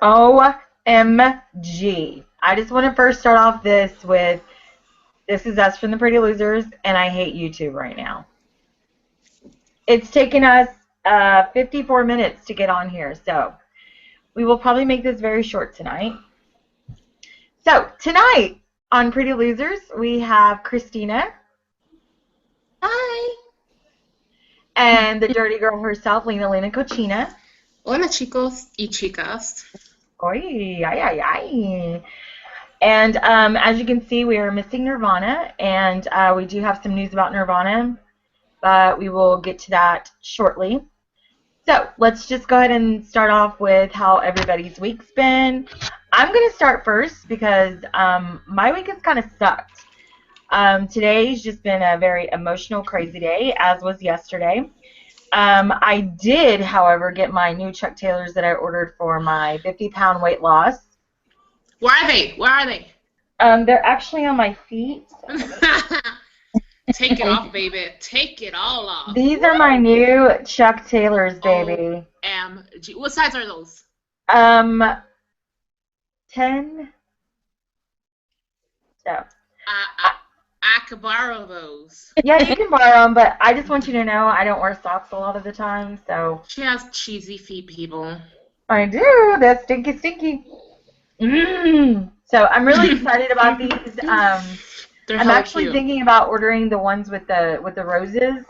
OMG. I just want to first start off this is us from the Pretty Losers, and I hate YouTube right now. It's taken us 54 minutes to get on here, so we will probably make this very short tonight. So, tonight on Pretty Losers, we have Christina. Hi. And the dirty girl herself, Lena Cochina. Hola, chicos y chicas. Oy, ay, ay, ay. And as you can see, we are missing Nirvana, and we do have some news about Nirvana, but we will get to that shortly. So let's just go ahead and start off with how everybody's week's been. I'm going to start first because my week has kind of sucked. Today's just been a very emotional, crazy day, as was yesterday. I did, however, get my new Chuck Taylors that I ordered for my 50-pound weight loss. Where are they? Where are they? They're actually on my feet. Take it off, baby. Take it all off. These are my new Chuck Taylors, baby. OMG. What size are those? 10. So. I could borrow those. Yeah, you can borrow them, but I just want you to know I don't wear socks a lot of the time, so. She has cheesy feet, people. I do. That's stinky, stinky. So I'm really excited about these. I'm actually cute. thinking about ordering the ones with the roses.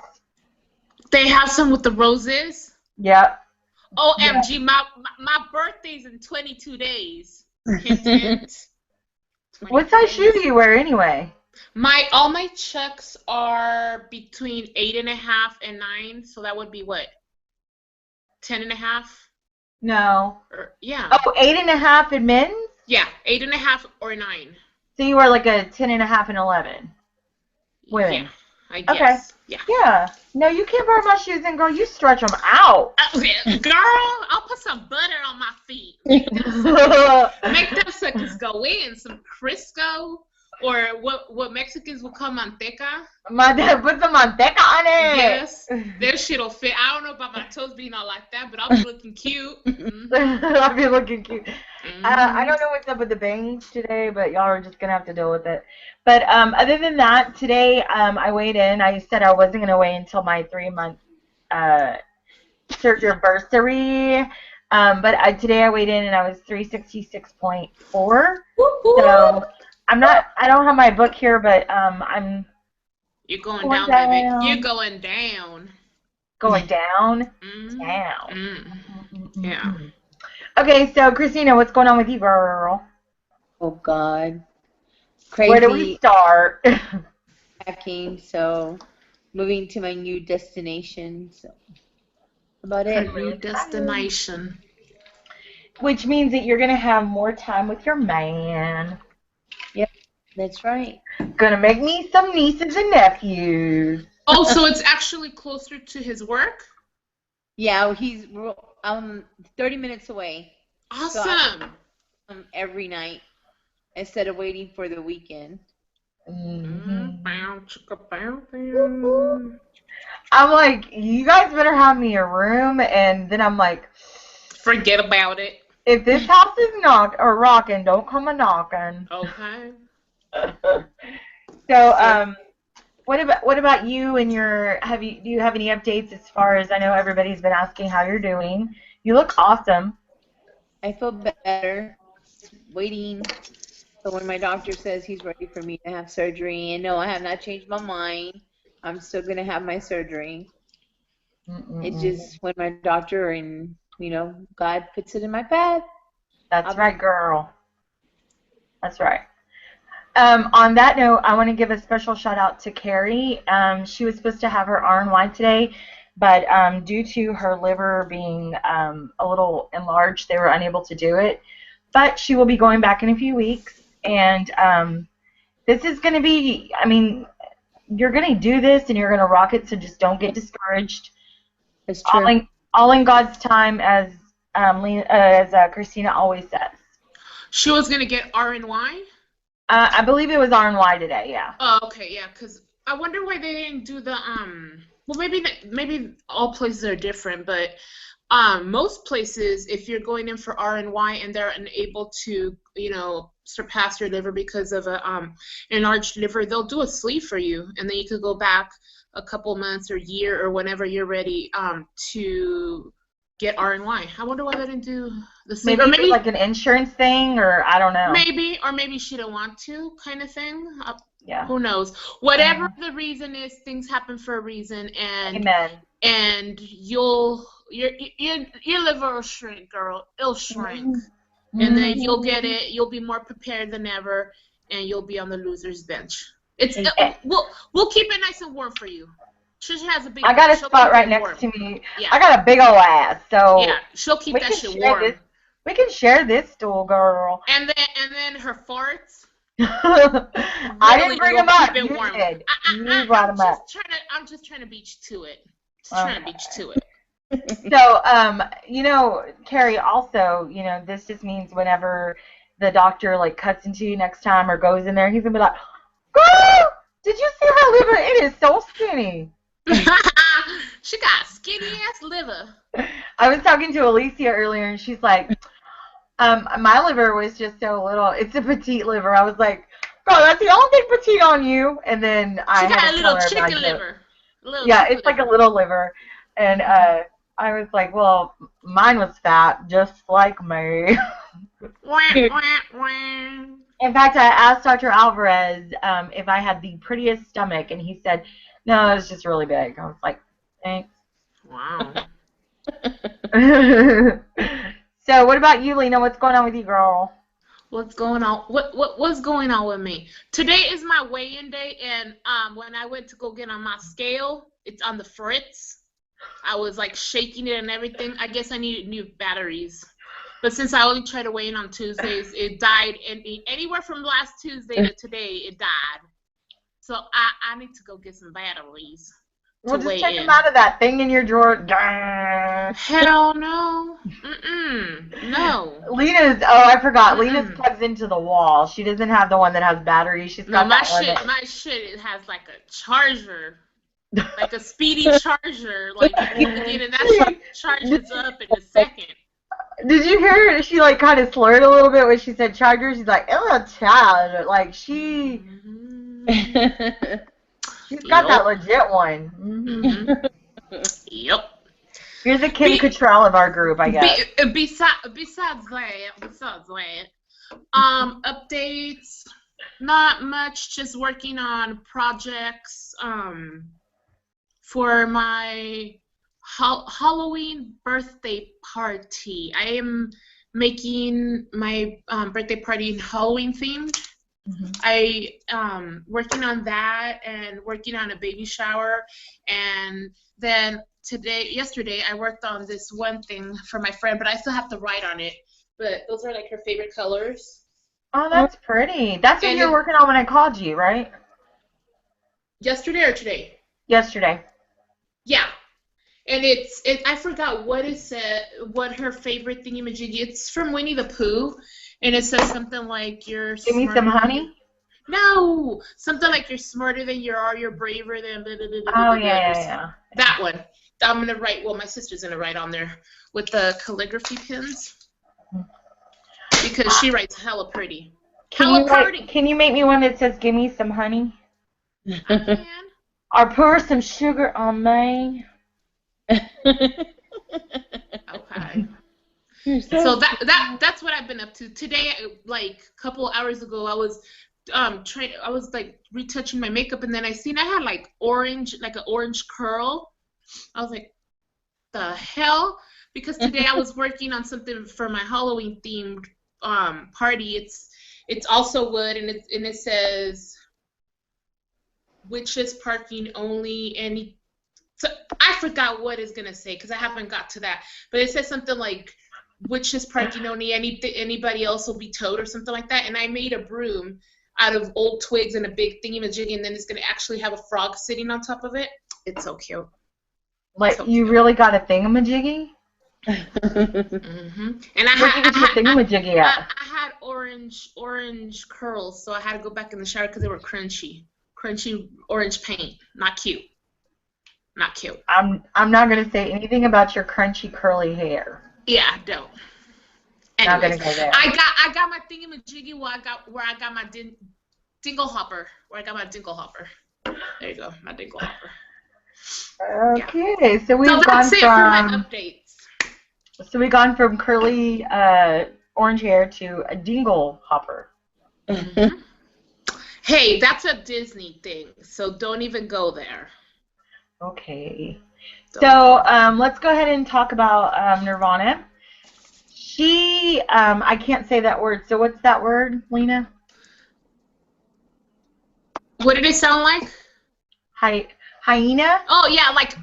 They have some with the roses? Yep. OMG, yeah. My birthday's in 22 days. Hint, hint. What size shoe do you wear anyway? All my Chucks are between 8.5 and 9, so that would be what? 10.5? No. Yeah. Oh, 8.5 in men's? Yeah, 8.5 or 9. So you wear like a 10.5 and 11. Women. Yeah, I guess. Okay. Yeah. No, you can't borrow my shoes, and girl, you stretch them out. Girl, I'll put some butter on my feet. Make them suckers go in. Some Crisco. Or what Mexicans will call manteca. Put some manteca on it. Yes, their shit'll fit. I don't know about my toes being all like that, but I'll be looking cute. I'll be looking cute. I don't know what's up with the bangs today, but y'all are just gonna have to deal with it. But other than that, today I weighed in. I said I wasn't gonna weigh until my 3-month surgery anniversary. But today I weighed in and I was 366.4. So. I don't have my book here, but You're going down, baby. You're going down. Going down? Mm-hmm. Down. Mm-hmm. Yeah. Okay, so Christina, what's going on with you, girl? Oh, God. Crazy. Where do we start? Packing, so moving to my new destination, so about it. New destination. Which means that you're going to have more time with your man. Yep, that's right. Gonna make me some nieces and nephews. Oh, so it's actually closer to his work? Yeah, he's 30 minutes away. Awesome. So every night instead of waiting for the weekend. Mm-hmm. I'm like, you guys better have me a room, and then I'm like, forget about it. If this house is knocked or rocking, don't come a knocking. Okay. So, what about you and your? Do you have any updates as far as I know? Everybody's been asking how you're doing. You look awesome. I feel better. Waiting. So when my doctor says he's ready for me to have surgery, and no, I have not changed my mind. I'm still gonna have my surgery. It's just when my doctor and God puts it in my path. That's right, girl. That's right. On that note, I want to give a special shout out to Carrie. She was supposed to have her RNY today, but due to her liver being a little enlarged, they were unable to do it. But she will be going back in a few weeks, and this is going to be, you're going to do this and you're going to rock it, so just don't get discouraged. That's true. All in God's time, as Christina always says. She was gonna get RNY. I believe it was RNY today. Yeah. Oh, okay, yeah. Cause I wonder why they didn't do the Well, maybe all places are different, but most places, if you're going in for RNY and they're unable to, surpass your liver because of a enlarged liver, they'll do a sleeve for you, and then you could go back a couple months or year or whenever you're ready to get RNY. I wonder why they didn't do the sleeve. Maybe, Or maybe like an insurance thing, or I don't know. maybe she didn't want to, kind of thing. Yeah. Who knows? Whatever the reason is, things happen for a reason, and Amen. and your liver will shrink, girl. It'll shrink. And then you'll get it. You'll be more prepared than ever, and you'll be on the loser's bench. We'll keep it nice and warm for you. Trisha has a big. I got a spot right next to me. Yeah. I got a big old ass, so yeah, she'll keep that shit warm. We can share this stool, girl. And then her farts. I didn't bring them up. You did. You brought them up. I'm just trying to beat you to it. Trying to beat you to it. So, Carrie, also, this just means whenever the doctor, like, cuts into you next time or goes in there, he's going to be like, girl, did you see her liver? It is so skinny. She got skinny-ass liver. I was talking to Alicia earlier, and she's like, my liver was just so little. It's a petite liver. I was like, girl, that's the only thing petite on you. And then she got a little chicken liver. Yeah, it's like a little liver. And I was like, well, mine was fat, just like me. In fact, I asked Dr. Alvarez if I had the prettiest stomach, and he said, no, it's just really big. I was like, thanks. Wow. So what about you, Lena? What's going on with you, girl? What's going on? What's going on with me? Today is my weigh-in day, and when I went to go get on my scale, it's on the fritz. I was like shaking it and everything. I guess I needed new batteries. But since I only try to weigh in on Tuesdays, it died. And anywhere from last Tuesday to today, it died. So I need to go get some batteries. Well, just take them out of that thing in your drawer. Hell no. No. I forgot. Lena's plugs into the wall. She doesn't have the one that has batteries. She's got my shit, it has like a charger. Like a speedy charger, like, and that shit charges up in a second. Did you hear her? She, like, kind of slurred a little bit when she said charger. She's like, oh, child. Like, she's got that legit one. Mm-hmm. Yep. You're the Kim Cattrall of our group, I guess. Besides that, updates, not much, just working on projects, for my Halloween birthday party. I am making my birthday party Halloween themed. Mm-hmm. I working on that and working on a baby shower, and then yesterday I worked on this one thing for my friend, but I still have to write on it. But those are like her favorite colors. Oh, that's pretty. That's what you're working on when I called you, right? Yesterday or today? Yesterday. Yeah, and I forgot what it said, what her favorite thingamajiggy. It's from Winnie the Pooh, and it says something like you're. Give me some honey. No, something like you're smarter than you are, you're braver than. Blah, blah, blah, blah, oh yeah. That one. I'm gonna write. Well, my sister's gonna write on there with the calligraphy pins because she writes hella pretty. Can you make me one that says "Give me some honey"? I can. Or pour some sugar on me. Okay. So that's what I've been up to today. Like a couple hours ago, I was like retouching my makeup, and then I had like an orange curl. I was like, the hell? Because today I was working on something for my Halloween themed party. It's also wood, and it says witches parking only, and so I forgot what it's gonna say because I haven't got to that, but it says something like witches parking only, anybody else will be towed or something like that. And I made a broom out of old twigs and a big thingy-majiggy, and then it's gonna actually have a frog sitting on top of it. It's so cute. Like, so you cute. Really got a thingamajiggy? Mm-hmm. And I had orange curls, so I had to go back in the shower because they were crunchy orange paint. Not cute. Not cute. I'm not gonna say anything about your crunchy curly hair. Yeah, don't. Not Anyways, gonna go there. I got my thingamajiggy where I got my dingle hopper. Where I got my dingle hopper. There you go, my dingle hopper. Okay, so we've So gone that's it for my from updates. so we've gone from curly orange hair to a dingle hopper. Mhm. Hey, that's a Disney thing, so don't even go there. Okay. Don't So go. let's go ahead and talk about Nirvana. She, I can't say that word. So what's that word, Lena? What did it sound like? Hyena? Oh yeah, like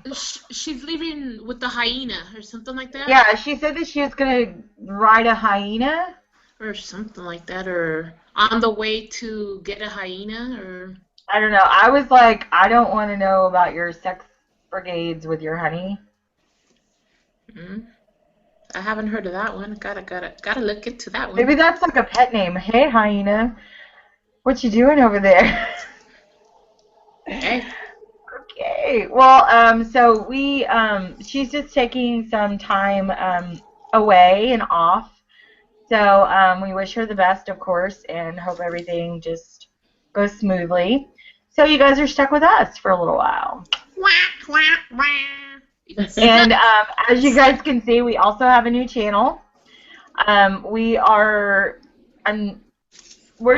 she's leaving with the hyena or something like that. Yeah, she said that she was gonna ride a hyena. Or something like that, or on the way to get a hyena, or I don't know. I was like, I don't want to know about your sex brigades with your honey. I haven't heard of that one. Gotta look into that one. Maybe that's like a pet name. Hey, hyena. What you doing over there? Hey. Okay. Well, so she's just taking some time away and off. So we wish her the best, of course, and hope everything just goes smoothly. So you guys are stuck with us for a little while. Wah, wah, wah. And as you guys can see, we also have a new channel. We're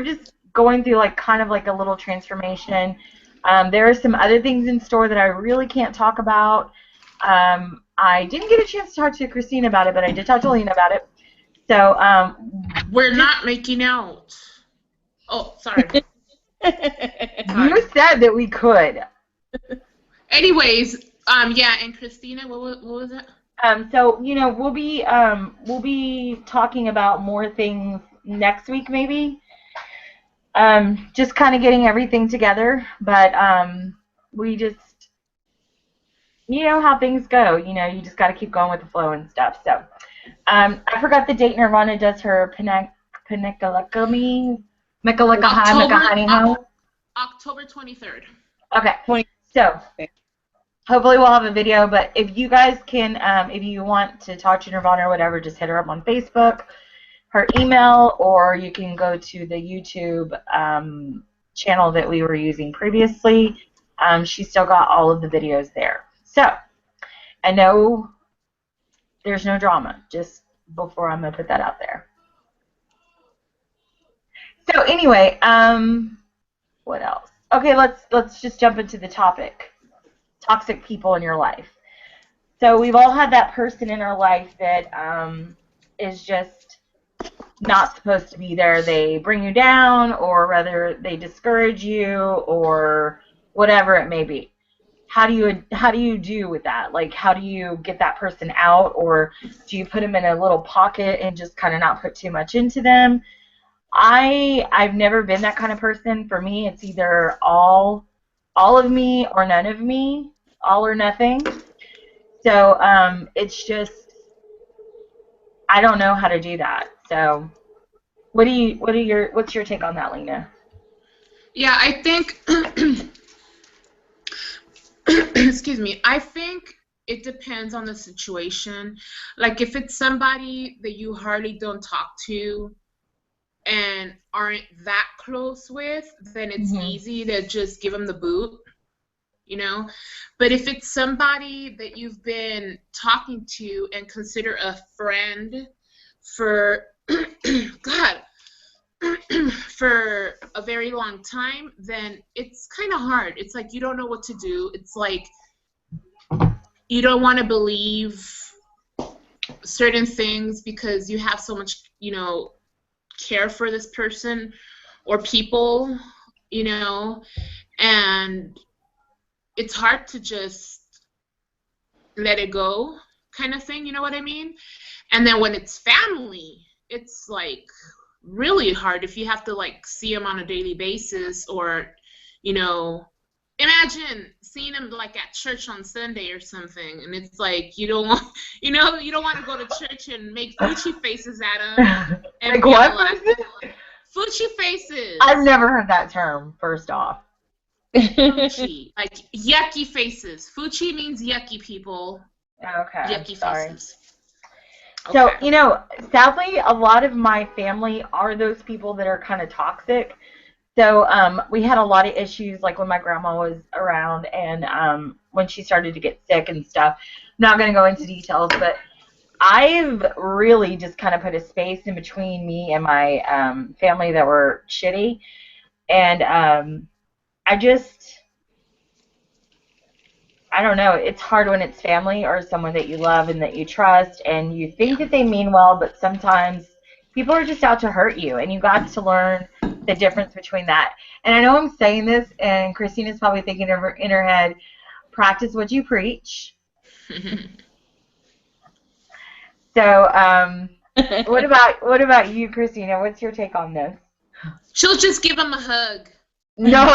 just going through like kind of like a little transformation. There are some other things in store that I really can't talk about. I didn't get a chance to talk to Christina about it, but I did talk to Lena about it. So we're not making out. Oh, sorry. You said that we could. Anyways, yeah, and Christina, what was it? So you know, we'll be talking about more things next week, maybe. Just kind of getting everything together, but we just, you know how things go. You know, you just got to keep going with the flow and stuff. So, I forgot the date Nirvana does her Penikalakami, October 23rd. Okay, so hopefully we'll have a video. But if you guys can, if you want to talk to Nirvana or whatever, just hit her up on Facebook, her email, or you can go to the YouTube channel that we were using previously. She's still got all of the videos there. So, I know there's no drama, just before I'm going to put that out there. So anyway, what else? Okay, let's just jump into the topic. Toxic people in your life. So we've all had that person in our life that is just not supposed to be there. They bring you down, or rather they discourage you, or whatever it may be. How do you do with that? Like, how do you get that person out, or do you put them in a little pocket and just kind of not put too much into them? I've never been that kind of person. For me, it's either all of me or none of me, all or nothing. So it's just, I don't know how to do that. So what's your take on that, Lena? Yeah, I think excuse me, I think it depends on the situation. Like if it's somebody that you hardly don't talk to and aren't that close with, then it's easy to just give them the boot, you know. But if it's somebody that you've been talking to and consider a friend for for a very long time, then it's kind of hard. It's like you don't know what to do. It's like you don't want to believe certain things because you have so much, you know, care for this person or people, you know, and it's hard to just let it go kind of thing, you know what I mean? And then when it's family, it's like really hard if you have to like see them on a daily basis, or, you know, imagine seeing them like at church on Sunday or something, and it's like you don't want, you know, you don't want to go to church and make Fuchi faces at them. And like what? Fuchi faces. I've never heard that term. First off. Fuchi. Like yucky faces. Fuchi means yucky people. Okay, Yucky sorry. faces. So, Okay. sadly, a lot of my family are those people that are kind of toxic. So, we had a lot of issues, like when my grandma was around and when she started to get sick and stuff. Not going to go into details, but I've really just kind of put a space in between me and my family that were shitty. And I just, I don't know. It's hard when it's family or someone that you love and that you trust, and you think Yeah. that they mean well, but sometimes people are just out to hurt you, and you got to learn the difference between that. And I know I'm saying this, and Christina's probably thinking in her head, practice what you preach. So, what about you, Christina? What's your take on this? She'll just give him a hug. No,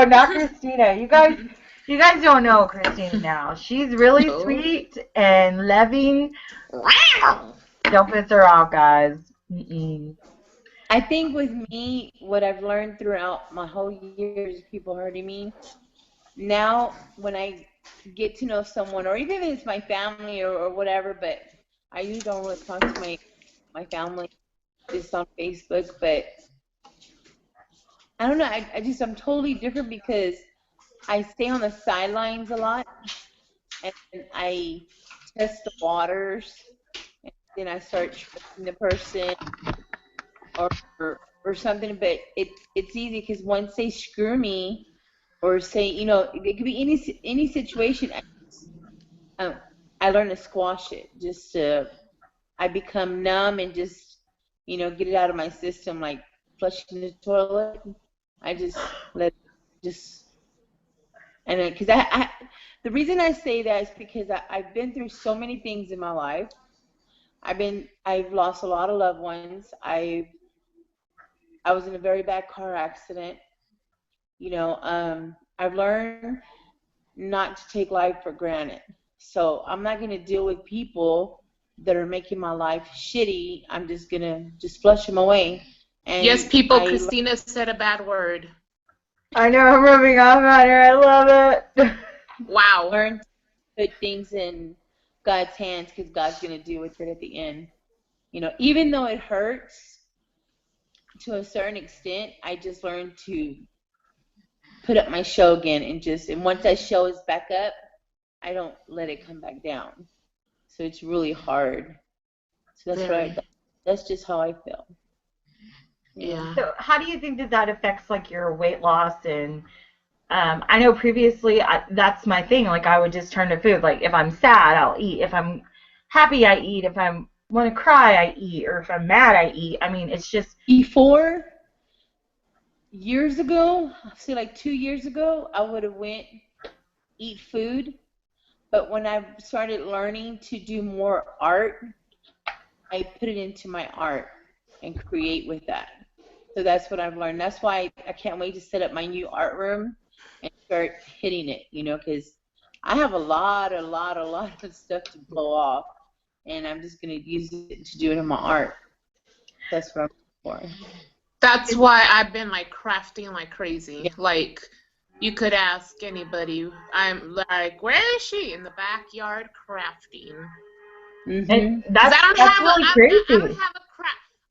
not Christina. You guys don't know Christina now. She's really No. sweet and loving. Wow. Don't piss her off, guys. Mm-mm. I think with me, what I've learned throughout my whole years of people hurting me, now when I get to know someone, or even if it's my family or whatever, but I usually don't really talk to my family just on Facebook, but I don't know, I'm totally different because I stay on the sidelines a lot, and I test the waters, and then I start trusting the person or something. But it's easy because once they screw me or say, it could be any situation. Um, I learn to squash it. I become numb and just get it out of my system like flushing the toilet. I just let just and because the reason I say that is because I've been through so many things in my life. I've lost a lot of loved ones. I was in a very bad car accident. I've learned not to take life for granted. So I'm not going to deal with people that are making my life shitty. I'm just going to just flush them away. And Yes, people, Christina said a bad word. I know, I'm rubbing off on her. I love it. Wow. Learn to put things in God's hands because God's going to deal with it at the end. Even though it hurts to a certain extent, I just learned to put up my show again and once that show is back up, I don't let it come back down. So it's really hard. So that's just how I feel. Yeah. So how do you think that affects like your weight loss? And I know previously that's my thing. Like I would just turn to food. Like if I'm sad, I'll eat. If I'm happy, I eat. If I want to cry, I eat. Or if I'm mad, I eat. I mean, it's just before years ago, say like 2 years ago, I would have went eat food. But when I started learning to do more art, I put it into my art and create with that. So that's what I've learned. That's why I can't wait to set up my new art room and start hitting it, because I have a lot of stuff to blow off, and I'm just going to use it to do it in my art. That's what I'm for. That's why I've been like crafting like crazy. Yeah. Like you could ask anybody. I'm like, where is she? In the backyard crafting. And that's really crazy.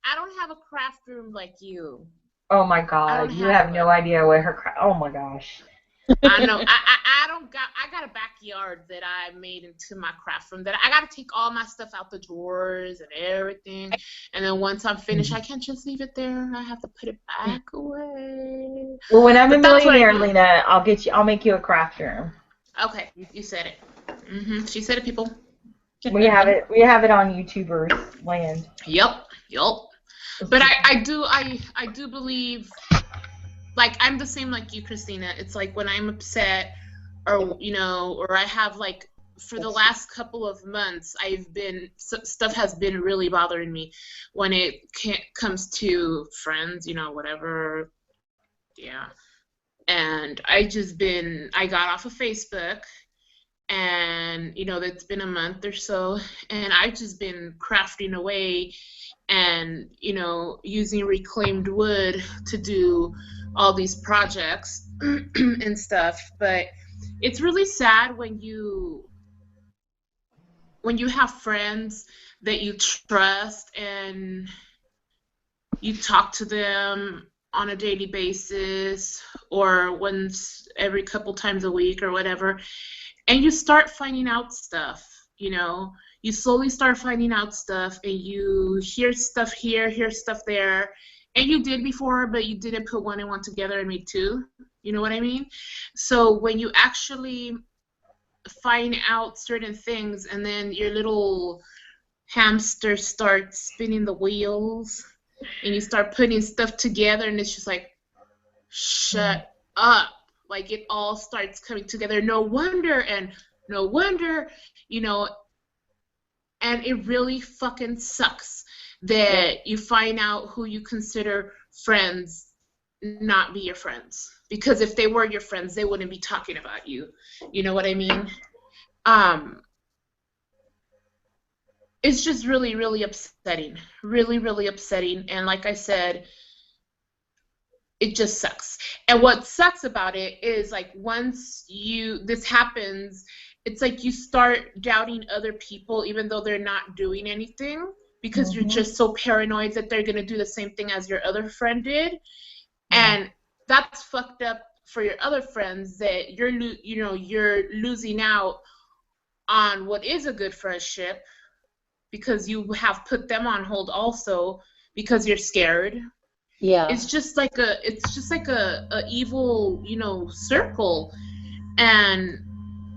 I don't have a craft room like you. Oh my God, you have no idea what oh my gosh. I know. I got a backyard that I made into my craft room that I got to take all my stuff out the drawers and everything. And then once I'm finished, I can't just leave it there. I have to put it back away. Well, when I'm a millionaire, Lena, I'll make you a craft room. Okay, you said it. She said it, people. We have it on YouTubers land. Yep. But I do believe, like, I'm the same like you, Christina. It's like when I'm upset or I have like for the last couple of months, stuff has been really bothering me when it comes to friends, whatever. Yeah. And I got off of Facebook and it's been a month or so, and I've just been crafting away and using reclaimed wood to do all these projects and stuff. But it's really sad when you have friends that you trust and you talk to them on a daily basis or once every couple times a week or whatever, and you start finding out stuff. You slowly start finding out stuff, and you hear stuff here, hear stuff there, and you did before, but you didn't put one and one together and make two. You know what I mean? So when you actually find out certain things, and then your little hamster starts spinning the wheels, and you start putting stuff together, and it's just like, shut up. Like, it all starts coming together. No wonder, and it really fucking sucks that you find out who you consider friends not be your friends. Because if they were your friends, they wouldn't be talking about you. You know what I mean? It's just really, really upsetting. Really, really upsetting. And like I said, it just sucks. And what sucks about it is, like, once this happens, it's like you start doubting other people even though they're not doing anything, because you're just so paranoid that they're going to do the same thing as your other friend did. And that's fucked up for your other friends, that you're losing out on what is a good friendship because you have put them on hold also because you're scared. Yeah. It's just like a evil, circle. And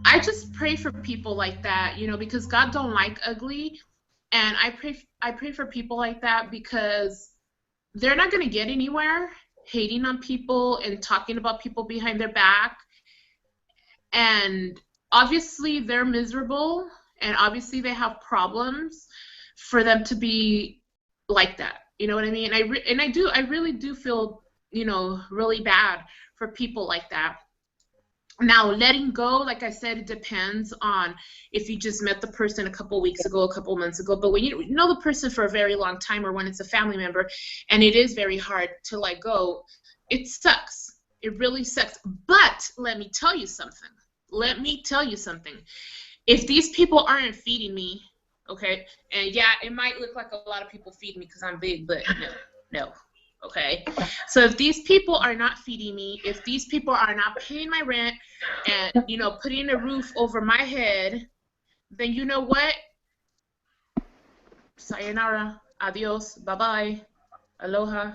I just pray for people like that, because God don't like ugly. And I pray for people like that, because they're not going to get anywhere hating on people and talking about people behind their back. And obviously they're miserable, and obviously they have problems for them to be like that. You know what I mean? I really do feel, really bad for people like that. Now, letting go, like I said, it depends on if you just met the person a couple weeks ago, a couple months ago. But when you know the person for a very long time, or when it's a family member, and it is very hard to let go, it sucks. It really sucks. But let me tell you something. If these people aren't feeding me, okay, and yeah, it might look like a lot of people feed me because I'm big, but no. Okay, so if these people are not feeding me, if these people are not paying my rent and, putting a roof over my head, then you know what? Sayonara, adios, bye-bye, aloha,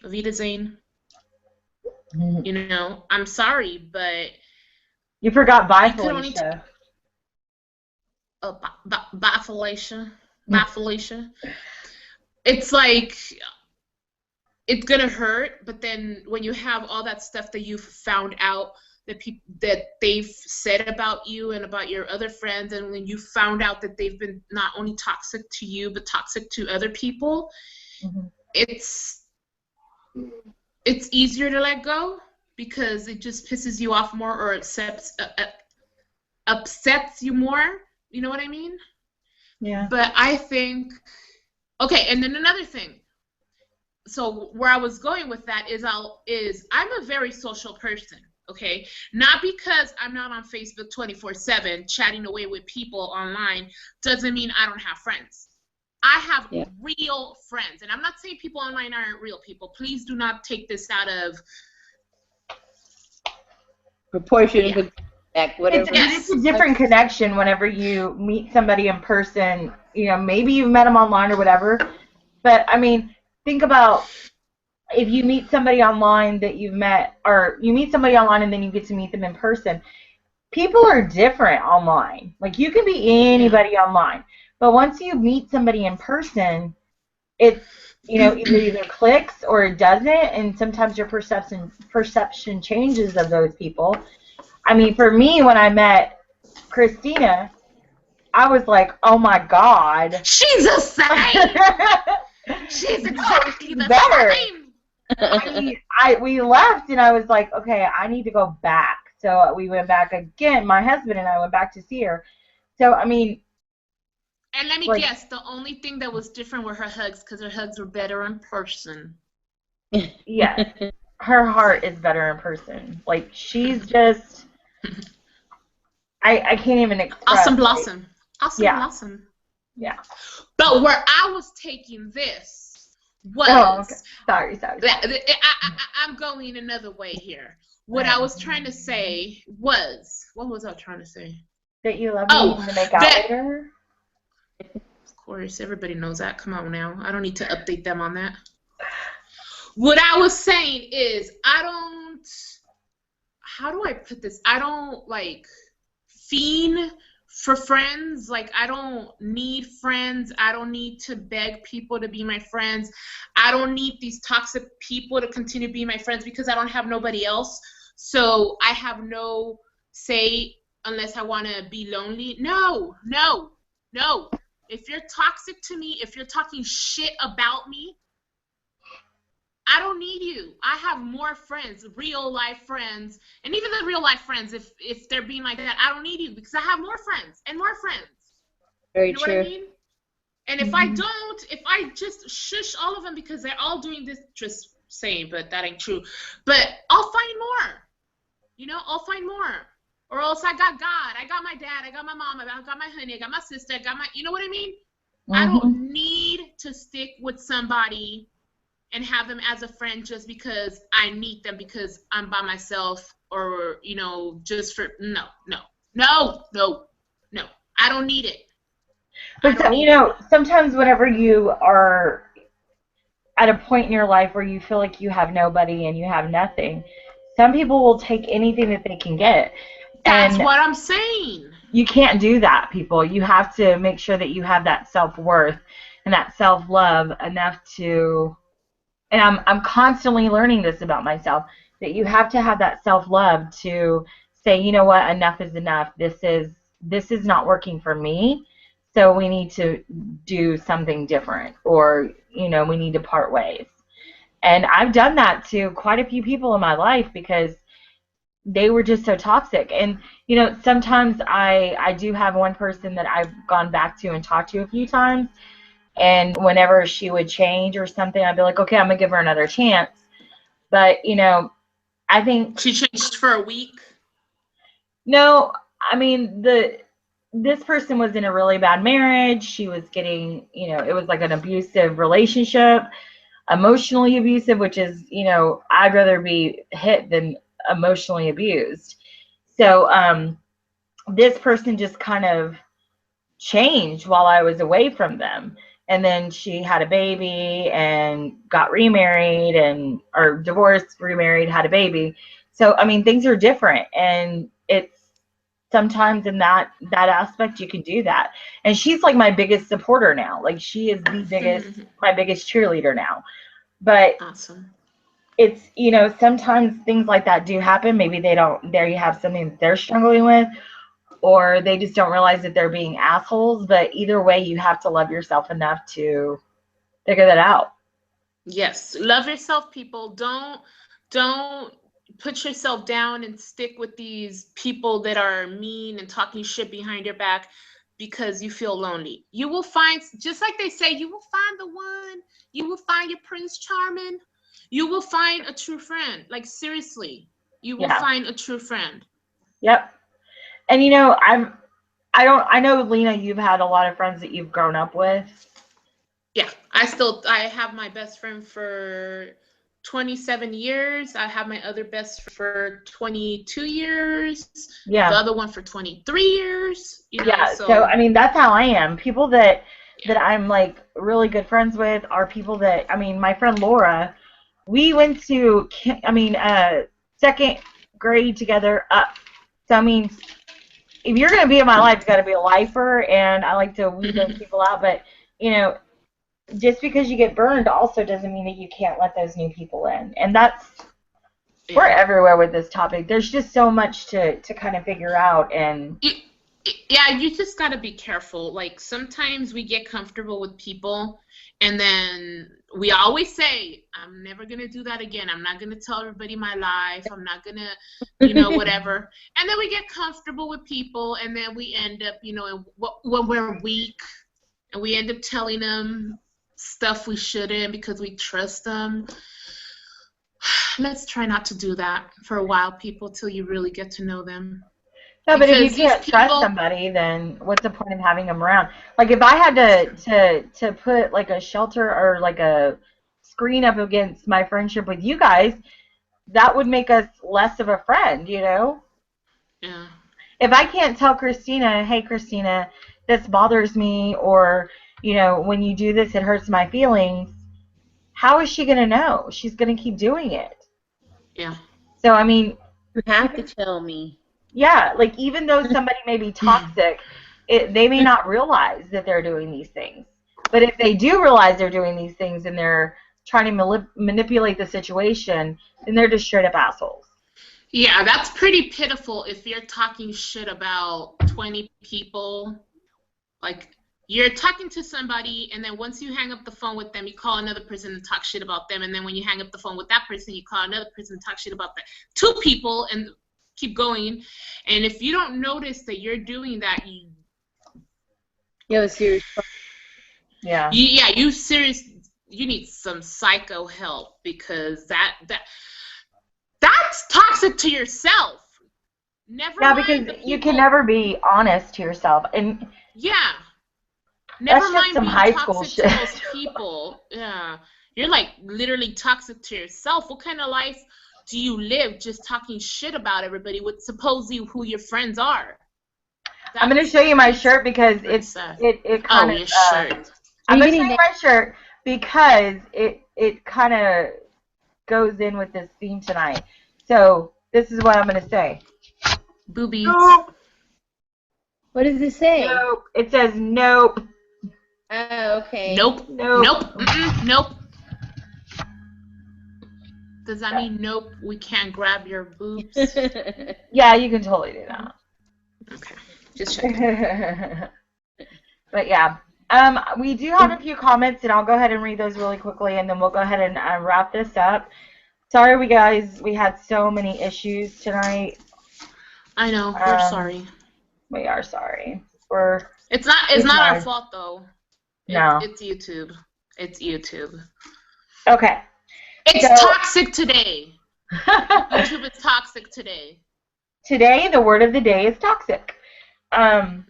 auf Wiedersehen. I'm sorry, but... You forgot bye, Felicia. Bye, Felicia. Bye, Felicia. It's like... It's gonna hurt, but then when you have all that stuff that you've found out that they've said about you and about your other friends, and when you found out that they've been not only toxic to you but toxic to other people, it's easier to let go because it just pisses you off more or upsets you more. You know what I mean? Yeah. But I think, okay, and then another thing. So where I was going with that is I'm a very social person, okay? Not because I'm not on Facebook 24/7 chatting away with people online doesn't mean I don't have friends. I have real friends, and I'm not saying people online aren't real people. Please do not take this out of proportion. Whatever. It's a different connection whenever you meet somebody in person. Maybe you've met them online or whatever, but I mean, think about if you meet somebody online that you've met, or you meet somebody online and then you get to meet them in person. People are different online. Like, you can be anybody online, but once you meet somebody in person, it's, either clicks or it doesn't, and sometimes your perception changes of those people. I mean, for me, when I met Christina, I was like, oh my God. She's a saint! She's exactly the same. We left, and I was like, okay, I need to go back So we went back again. My husband and I went back to see her. So, I mean, And let me like, guess, the only thing that was different were her hugs, because her hugs were better in person. yes, her heart is better in person. Like, she's just, I can't even express. Awesome like, blossom. Awesome yeah. blossom. Yeah. But where I was taking this was, Oh, okay. Sorry. I'm going another way here. What I was trying to say was, what was I trying to say? That you love me to make out later? Of course, everybody knows that. Come on now. I don't need to update them on that. What I was saying is, how do I put this? I don't, like, fiend for friends. Like, I don't need friends. I don't need to beg people to be my friends. I don't need these toxic people to continue to be my friends because I don't have nobody else. So I have no say unless I want to be lonely. No. If you're toxic to me, if you're talking shit about me, I don't need you. I have more friends, real life friends, and even the real life friends, if they're being like that, I don't need you because I have more friends and more friends. Very you know true. What I mean? And if I just shush all of them because they're all doing this, just saying, but that ain't true. But I'll find more. I'll find more. Or else I got God, I got my dad, I got my mom, I got my honey, I got my sister, I got my, you know what I mean? I don't need to stick with somebody and have them as a friend just because I need them because I'm by myself or, just for, no. I don't need it. But, sometimes whenever you are at a point in your life where you feel like you have nobody and you have nothing, some people will take anything that they can get. That's what I'm saying. You can't do that, people. You have to make sure that you have that self-worth and that self-love enough to, and I'm constantly learning this about myself, that you have to have that self-love to say, you know what, enough is enough. This is not working for me, so we need to do something different, or, we need to part ways. And I've done that to quite a few people in my life because they were just so toxic. And, sometimes I do have one person that I've gone back to and talked to a few times. And whenever she would change or something, I'd be like, okay, I'm going to give her another chance. But, I think... She changed for a week? No, I mean, this person was in a really bad marriage. She was getting, it was like an abusive relationship, emotionally abusive, which is, I'd rather be hit than emotionally abused. So this person just kind of changed while I was away from them. And then she had a baby and got remarried or divorced, remarried, had a baby. So, I mean, things are different. And it's sometimes in that aspect you can do that. And she's like my biggest supporter now. Like, she is my biggest cheerleader now. But awesome. It's, sometimes things like that do happen. Maybe they have something that they're struggling with, or they just don't realize that they're being assholes. But either way, you have to love yourself enough to figure that out. Yes. Love yourself, people. Don't put yourself down and stick with these people that are mean and talking shit behind your back because you feel lonely. You will find, just like they say, you will find the one. You will find your Prince Charming. You will find a true friend. Like, seriously, you will find a true friend. Yep. And I know, Lena, you've had a lot of friends that you've grown up with. Yeah, I have my best friend for 27 years. I have my other best for 22 years. Yeah. The other one for 23 years. So I mean, that's how I am. People that I'm like really good friends with are people that, I mean, my friend Laura, we went to, second grade together up. So, I mean, if you're going to be in my life, you got to be a lifer, and I like to weed those people out. But, just because you get burned also doesn't mean that you can't let those new people in. And we're everywhere with this topic. There's just so much to kind of figure out. And Yeah, you just gotta be careful. Like sometimes we get comfortable with people, and then we always say, "I'm never gonna do that again. I'm not gonna tell everybody my life. I'm not gonna, whatever." And then we get comfortable with people, and then we end up, when we're weak, and we end up telling them stuff we shouldn't because we trust them. Let's try not to do that for a while, people, till you really get to know them. No, but if you Because can't these trust people, somebody, then what's the point of having them around? Like if I had to put like a shelter or like a screen up against my friendship with you guys, that would make us less of a friend, you know? yeah. If I can't tell Christina, hey Christina, this bothers me, or when you do this, it hurts my feelings. How is she gonna know? She's gonna keep doing it. Yeah. So I mean, You have to tell me. yeah, like even though somebody may be toxic, they may not realize that they're doing these things. But if they do realize they're doing these things and they're trying to manipulate the situation, then they're just straight up assholes. Yeah, that's pretty pitiful if you're talking shit about 20 people. Like, you're talking to somebody, and then once you hang up the phone with them, you call another person and talk shit about them. And then when you hang up the phone with that person, you call another person and talk shit about that. 2 people, and keep going. And if you don't notice that you're doing that, you have a serious problem. Yeah. You need some psycho help, because that's toxic to yourself. Yeah, because you can never be honest to yourself. And yeah. Never that's mind just some being high toxic school to shit. those people. Yeah. You're like literally toxic to yourself. What kind of life do you live just talking shit about everybody with supposedly who your friends are? I'm going to show you my shirt because it kind of. Your shirt. I'm going to show you my shirt because it kind of goes in with this theme tonight. So this is what I'm going to say. Boobies. Nope. What does it say? Nope. It says nope. Oh, okay. Nope. Nope. Nope. Mm-mm. Nope. Does that mean nope, we can't grab your boobs? Yeah, you can totally do that. Okay. Just checking. But yeah. We do have a few comments, and I'll go ahead and read those really quickly, and then we'll go ahead and wrap this up. Sorry, we had so many issues tonight. I know. We're sorry. We are sorry. It's not our fault though. No. It's YouTube. It's YouTube. Okay. It's toxic today. YouTube is toxic today. Today, the word of the day is toxic. Adam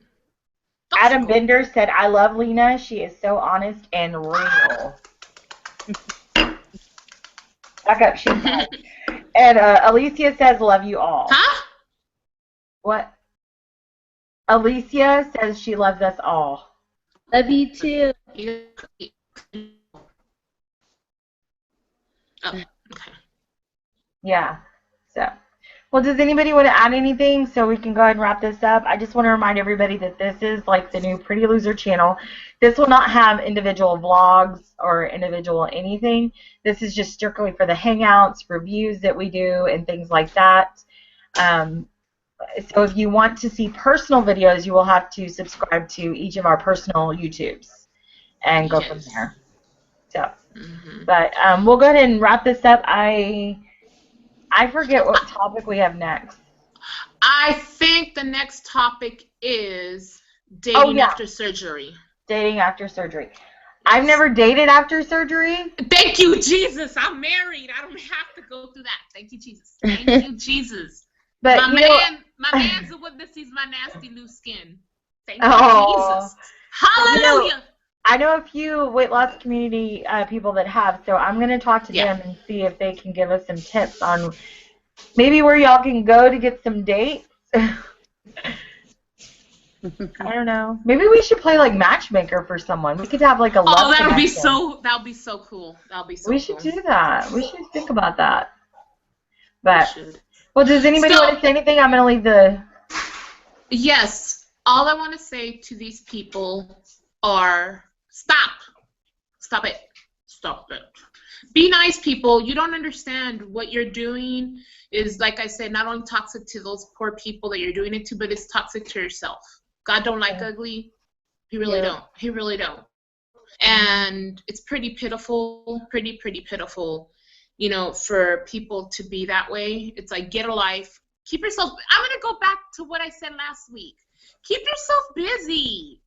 Bender said, "I love Lena. She is so honest and real." Back up, she's fine. And Alicia says, "Love you all." Huh? What? Alicia says she loves us all. Love you too. Oh, okay. Yeah. So, well, does anybody want to add anything so we can go ahead and wrap this up? I just want to remind everybody that this is like the new Pretty Loser channel. This will not have individual vlogs or individual anything. This is just strictly for the hangouts, reviews that we do, and things like that. So if you want to see personal videos, you will have to subscribe to each of our personal YouTubes and go from there. So, but we'll go ahead and wrap this up. I forget what topic we have next. I think the next topic is dating after surgery. Dating after surgery. I've never dated after surgery. Thank you, Jesus. I'm married. I don't have to go through that. Thank you, Jesus. Thank you, Jesus. But my man's the one that sees my nasty new skin. Thank you, Jesus. Hallelujah. I know a few weight loss community people that have, so I'm going to talk to them and see if they can give us some tips on maybe where y'all can go to get some dates. I don't know. Maybe we should play like matchmaker for someone. We could have like a love that would be connection. that would be so cool. That would be so We cool. should do that. We should think about that. But well, does anybody want to say anything? I'm going to leave the... Yes. All I want to say to these people are stop. Stop it. Stop it. Be nice, people. You don't understand what you're doing is, like I said, not only toxic to those poor people that you're doing it to, but it's toxic to yourself. God don't like ugly. He really don't. He really don't. And it's pretty pitiful, pretty pitiful, you know, for people to be that way. It's like, get a life. Keep yourself, I'm going to go back to what I said last week. Keep yourself busy.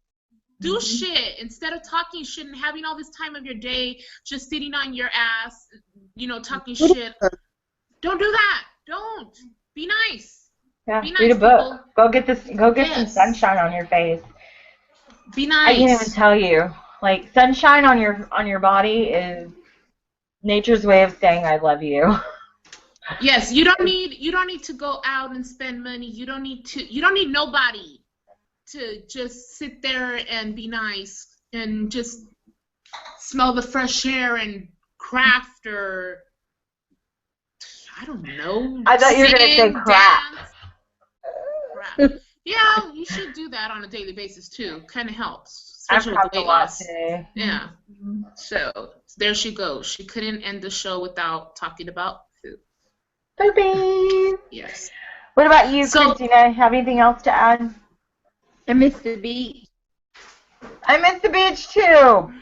Do shit instead of talking shit and having all this time of your day just sitting on your ass, you know, talking shit. Don't do that. Don't. Be nice. Yeah, Be nice, read a book. people. Go get some sunshine on your face. Be nice. I can't even tell you. Like, sunshine on your body is nature's way of saying I love you. Yes, you don't need to go out and spend money. You don't need nobody to just sit there and be nice and just smell the fresh air and craft, or I don't know. I thought you were gonna say crap. Crap. Yeah, you should do that on a daily basis too. Kind of helps, I've especially with talked the a weight lot loss. today. Yeah. So there she goes. She couldn't end the show without talking about food. Boobies. Yes. What about you, So- Christina? Have anything else to add? I miss the beach. I miss the beach too.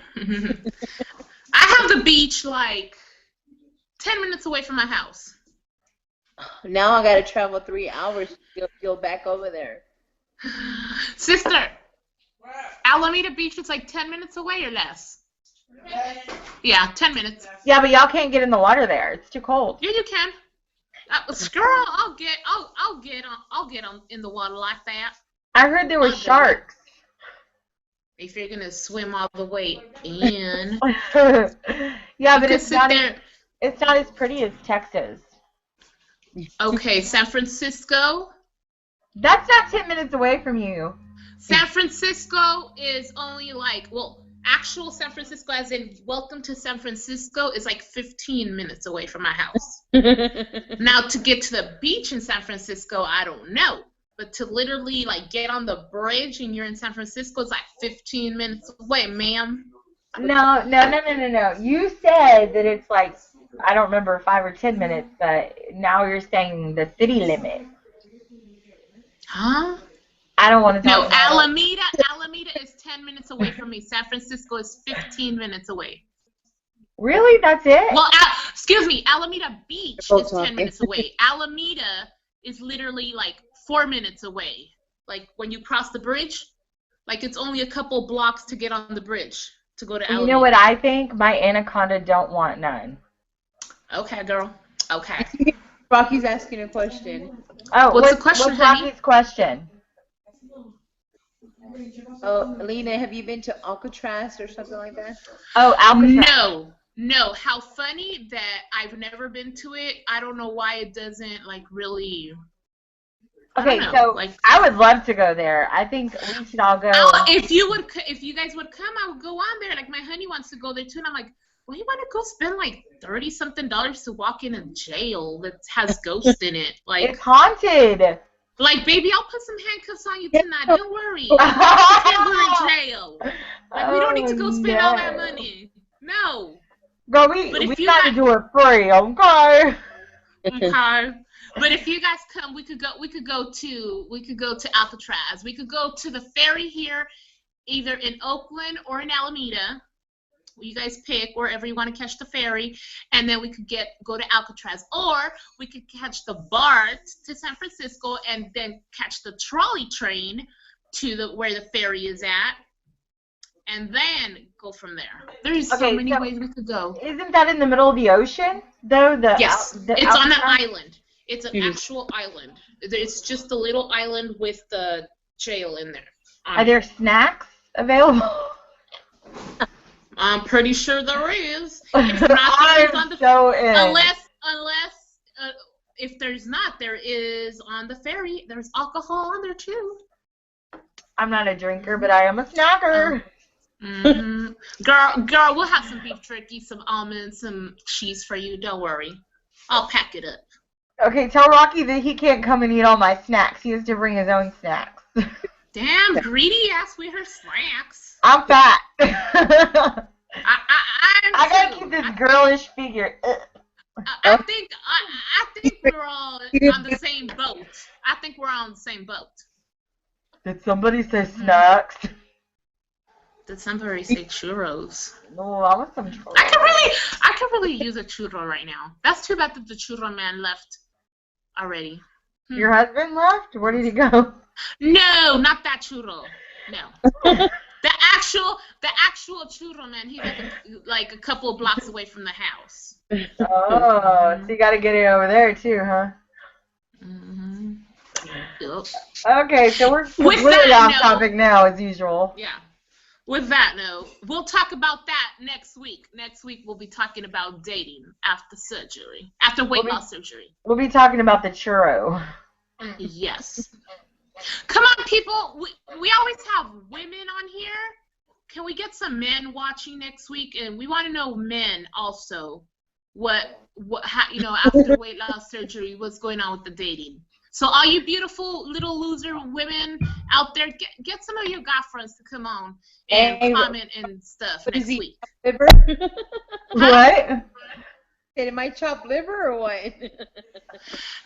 I have the beach like 10 minutes away from my house. Now I gotta travel 3 hours to go back over there. Sister, Alameda Beach is like 10 minutes away or less. Yeah, 10 minutes. Yeah, but y'all can't get in the water there. It's too cold. Yeah, you can. Girl, I'll get on in the water like that. I heard there were sharks. If you're gonna swim all the way in, Yeah, you but could it's sit not. there. It's not as pretty as Texas. Okay, San Francisco. That's not 10 minutes away from you. San Francisco is only like, well, actual San Francisco, as in welcome to San Francisco, is like 15 minutes away from my house. Now, to get to the beach in San Francisco, I don't know. But to literally, like, get on the bridge and you're in San Francisco, it's like 15 minutes away, ma'am. No. You said that it's like, I don't remember, 5 or 10 minutes, but now you're saying the city limit. Huh? I don't want to No, talk about it. Alameda is 10 minutes away from me. San Francisco is 15 minutes away. Really? That's it? Well, excuse me, Alameda Beach is 10 minutes away. Alameda is literally like 4 minutes away. Like when you cross the bridge, like it's only a couple blocks to get on the bridge to go to Alameda. You know what I think? My anaconda don't want none. Okay, girl. Okay. Rocky's asking a question. Oh, What's the question, what's honey? Rocky's question? Oh, Alina, have you been to Alcatraz or something like that? Oh, Alcatraz. No. How funny that I've never been to it. I don't know why it doesn't like really. Okay, know, so like- I would love to go there. I think we should all go. Oh, if you guys would come, I would go on there. Like my honey wants to go there too, and I'm like, well, you want to go spend like $30-something to walk in a jail that has ghosts in it? Like, It's haunted. like, baby, I'll put some handcuffs on you tonight. Don't worry. Pretend we're in jail. Like, we don't need to go spend all that money. No. Girl, But if we you gotta got- do it free, okay? Okay. But if you guys come, we could go to Alcatraz. We could go to the ferry here, either in Oakland or in Alameda. You guys pick wherever you want to catch the ferry, and then we could go to Alcatraz, or we could catch the BART to San Francisco, and then catch the trolley train to where the ferry is at, and then go from there. There's so many ways we could go. Isn't that in the middle of the ocean, though? Yes, it's on an Alcatraz? island. It's an actual island. It's just a little island with the jail in there. Are there snacks available? I'm pretty sure there is. If not, there is on I'm the so in. unless if there's not, there is on the ferry. There's alcohol on there too. I'm not a drinker, but I am a snacker. Mm-hmm. Girl, we'll have some beef jerky, some almonds, some cheese for you. Don't worry, I'll pack it up. Okay, tell Rocky that he can't come and eat all my snacks. He has to bring his own snacks. Damn, greedy ass with her snacks. I'm fat. I gotta keep this girlish figure. I think we're all on the same boat. I think we're on the same boat. Did somebody say snacks? Did somebody say churros? No, I want some churros. I could really use a churro right now. That's too bad that the churro man left already. Your husband left? Where did he go? No, not that churro. No. The actual churro man. He's like a couple of blocks away from the house. Oh, so you got to get it over there too, huh? Mm-hmm. Yep. Okay, so we're With completely that off topic now, as usual. Yeah. With that note, we'll talk about that next week. Next week we'll be talking about dating after surgery, after weight loss surgery. We'll be talking about the churro. Yes. Come on, people. We always have women on here. Can we get some men watching next week? And we want to know men also. After weight loss surgery, what's going on with the dating? So all you beautiful little loser women out there, get some of your girlfriends to come on and comment and stuff next week. Liver? What? Am I chopped liver or what?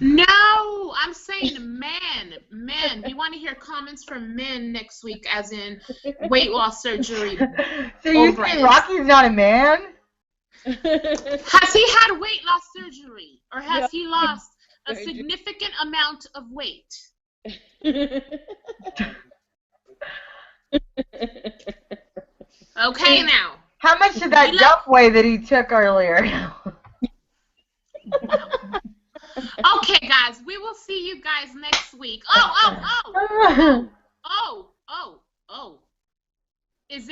No, I'm saying men. Men. We want to hear comments from men next week, as in weight loss surgery. So you saying Rocky's not a man? Has he had weight loss surgery, or has he lost a significant amount of weight? Okay, now. How much did that dump weigh that he took earlier? Okay, guys, we will see you guys next week. Oh. Is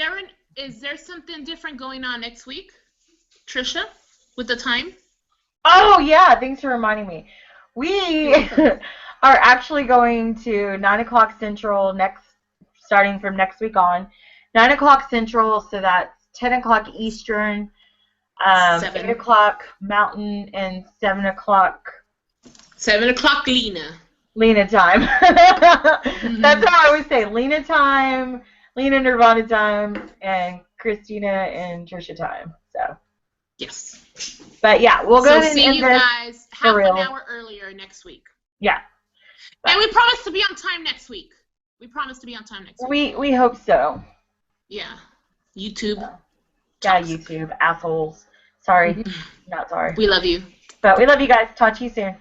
there something different going on next week, Trisha, with the time? Oh, yeah, thanks for reminding me. We are actually going to 9 o'clock Central starting from next week on. 9 o'clock Central, so that's 10 o'clock Eastern, 8 o'clock Mountain, and 7 o'clock. 7 o'clock Lena time. That's how I always say. Lena time, Lena Nirvana time, and Christina and Trisha time. So. Yes. But yeah, we'll go ahead and see you guys half an hour earlier next week. Yeah. And we promise to be on time next week. We hope so. Yeah. YouTube. Yeah, YouTube. Assholes. Sorry. Not sorry. We love you. But we love you guys. Talk to you soon.